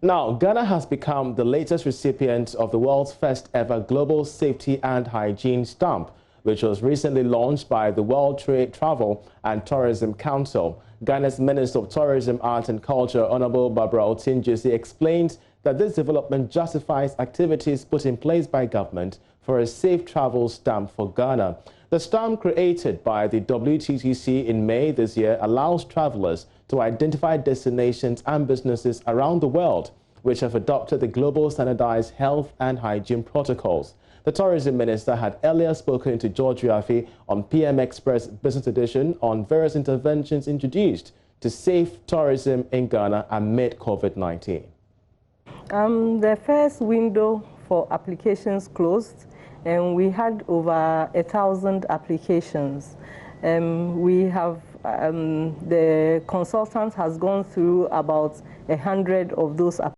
Now, Ghana has become the latest recipient of the world's first ever Global Safety and Hygiene Stamp, which was recently launched by the World Trade, Travel and Tourism Council. Ghana's Minister of Tourism, Art and Culture, Honorable Barbara Otinjesi, explained that this development justifies activities put in place by government for a safe travel stamp for Ghana. The stamp, created by the WTTC in May this year, allows travelers to identify destinations and businesses around the world which have adopted the global standardized health and hygiene protocols. The tourism minister had earlier spoken to George Yafi on PM Express Business Edition on various interventions introduced to safe tourism in Ghana amid COVID-19. The first window for applications closed, and we had over 1,000 applications. We have the consultant has gone through about 100 of those applications.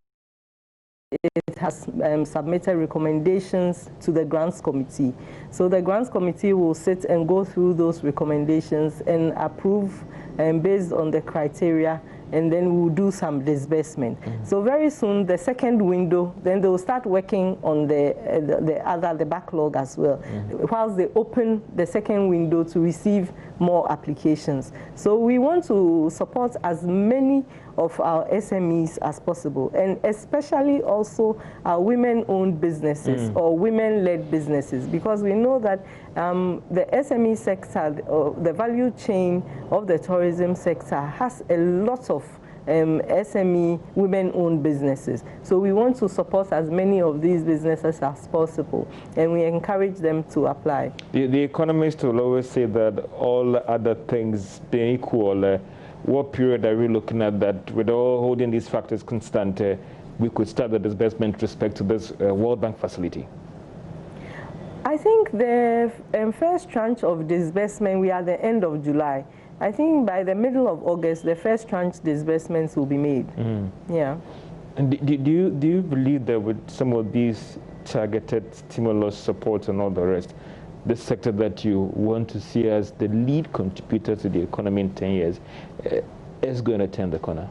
It has submitted recommendations to the grants committee. So the grants committee will sit and go through those recommendations and approve based on the criteria, and then we'll do some disbursement. So very soon, the second window, then they will start working on the backlog as well, whilst they open the second window to receive more applications. So we want to support as many of our SMEs as possible, and especially also our women-owned businesses or women-led businesses, because we know that the SME sector, the value chain of the tourism sector, has a lot of SME women-owned businesses. So we want to support as many of these businesses as possible, and we encourage them to apply. The economists will always say that all other things being equal, what period are we looking at that, with all holding these factors constant, we could start the disbursement with respect to this World Bank facility? I think the first tranche of disbursement, we are at the end of July. I think by the middle of August, the first tranche disbursements will be made. Yeah. And do you believe that with some of these targeted stimulus support and all the rest, the sector that you want to see as the lead contributor to the economy in 10 years is going to turn the corner?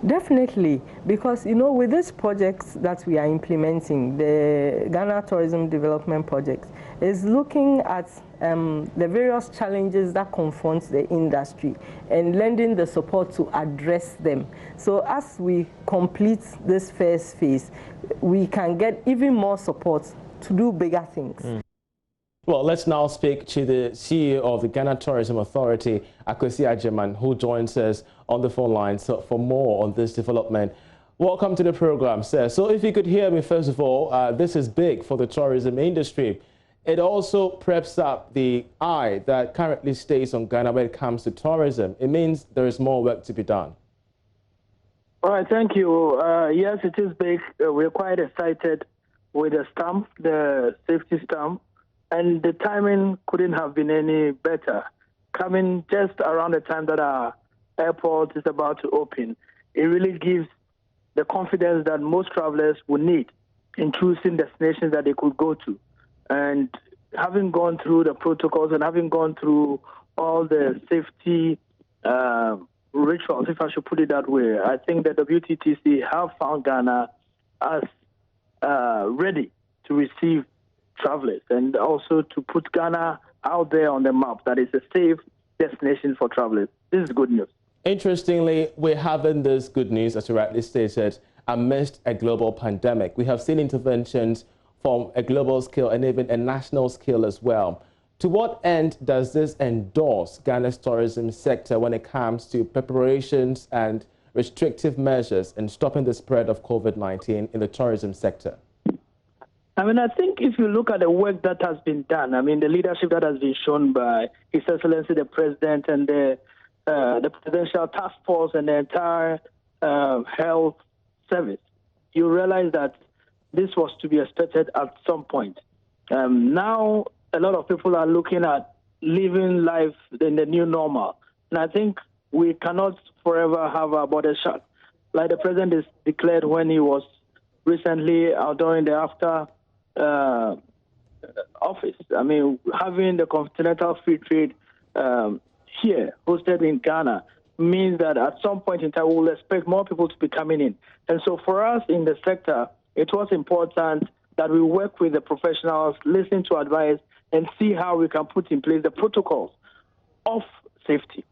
Definitely, because with these projects that we are implementing, the Ghana Tourism Development Project is looking at the various challenges that confront the industry and lending the support to address them. So as we complete this first phase, we can get even more support to do bigger things. Well, let's now speak to the CEO of the Ghana Tourism Authority, Akwesi Agyeman, who joins us on the phone line for more on this development. Welcome to the program, sir. So if you could hear me, first of all, this is big for the tourism industry. It also preps up the eye that currently stays on Ghana when it comes to tourism. It means there is more work to be done. All right, thank you. Yes, it is big. We're quite excited with the stamp, the safety stamp. And the timing couldn't have been any better. Coming just around the time that our airport is about to open, it really gives the confidence that most travelers will need in choosing destinations that they could go to. And having gone through the protocols and having gone through all the safety rituals, if I should put it that way, I think the WTTC have found Ghana as ready to receive travelers and also to put Ghana out there on the map that is a safe destination for travelers. This is good news. Interestingly, we're having this good news, as you rightly stated, amidst a global pandemic. We have seen interventions from a global scale and even a national scale as well. To what end does this endorse Ghana's tourism sector when it comes to preparations and restrictive measures in stopping the spread of COVID-19 in the tourism sector? I mean, I think if you look at the work that has been done, I mean, the leadership that has been shown by His Excellency the President and the Presidential Task Force and the entire health service, you realize that this was to be expected at some point. Now, a lot of people are looking at living life in the new normal. And I think we cannot forever have our borders shut. Like the President has declared when he was recently during the after office. I mean, having the Continental Free Trade here, hosted in Ghana, means that at some point in time, we will expect more people to be coming in. And so for us in the sector, it was important that we work with the professionals, listen to advice, and see how we can put in place the protocols of safety.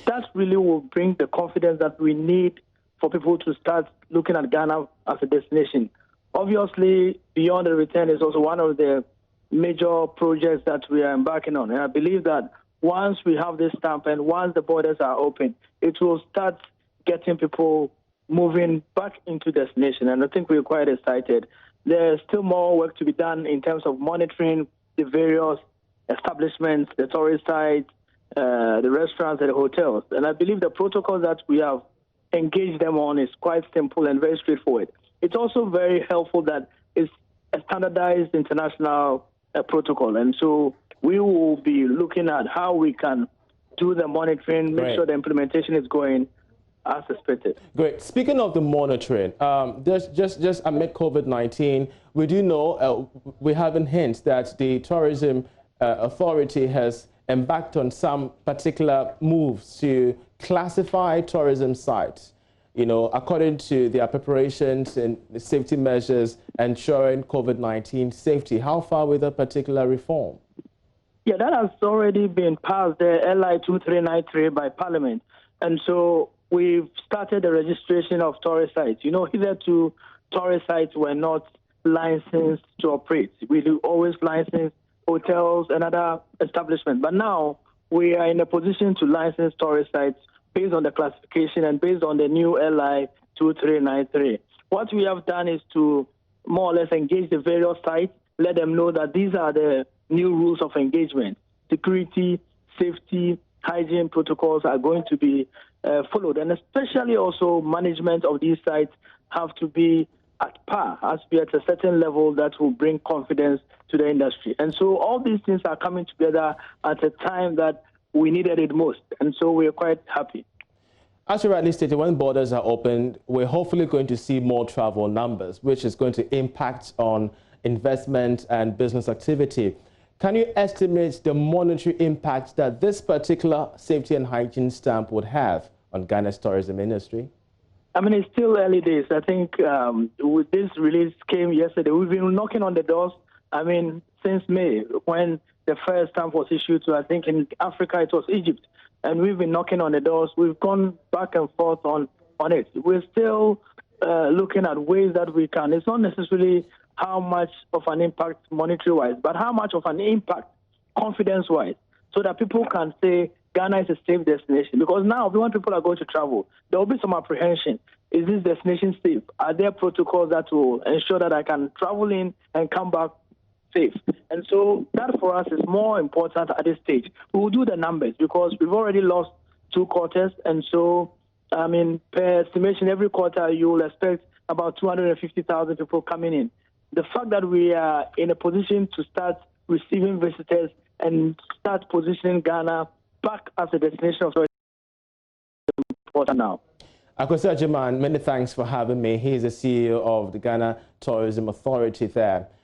That really will bring the confidence that we need for people to start looking at Ghana as a destination. Obviously, Beyond the Return is also one of the major projects that we are embarking on. And I believe that once we have this stamp and once the borders are open, it will start getting people moving back into destination. And I think we're quite excited. There's still more work to be done in terms of monitoring the various establishments, the tourist sites, the restaurants and the hotels. And I believe the protocol that we have engaged them on is quite simple and very straightforward. It's also very helpful that it's a standardized international protocol. And so we will be looking at how we can do the monitoring, make sure the implementation is going as expected. Great. Speaking of the monitoring, just amid COVID-19, we do know, we have in hints that the tourism authority has embarked on some particular moves to classify tourism sites, you know, according to their preparations and the safety measures ensuring COVID-19 safety. How far with a particular reform? Yeah, that has already been passed, the LI 2393 by Parliament. And so we've started the registration of tourist sites. You know, hitherto tourist sites were not licensed to operate. We do always license hotels and other establishments. But now we are in a position to license tourist sites based on the classification and based on the new LI 2393. What we have done is to more or less engage the various sites, let them know that these are the new rules of engagement. Security, safety, hygiene protocols are going to be followed, and especially also management of these sites have to be at par, has to be at a certain level that will bring confidence to the industry. And so all these things are coming together at a time that we needed it most, and so we're quite happy. As you rightly stated, when borders are open, we're hopefully going to see more travel numbers, which is going to impact on investment and business activity. Can you estimate the monetary impact that this particular safety and hygiene stamp would have on Ghana's tourism industry? I mean, it's still early days. I think with this release came yesterday. We've been knocking on the doors, I mean, since May, when the first stamp was issued to, I think in Africa, it was Egypt. And we've been knocking on the doors. We've gone back and forth on it. We're still looking at ways that we can. It's not necessarily how much of an impact monetary-wise, but how much of an impact confidence-wise, so that people can say Ghana is a safe destination. Because now, when people are going to travel, there will be some apprehension. Is this destination safe? Are there protocols that will ensure that I can travel in and come back safe? And so that for us is more important at this stage. We will do the numbers because we've already lost 2 quarters. And so, I mean, per estimation, every quarter you will expect about 250,000 people coming in. The fact that we are in a position to start receiving visitors and start positioning Ghana back as a destination of tourism is important now. Akwasi Agyeman, many thanks for having me. He is the CEO of the Ghana Tourism Authority there.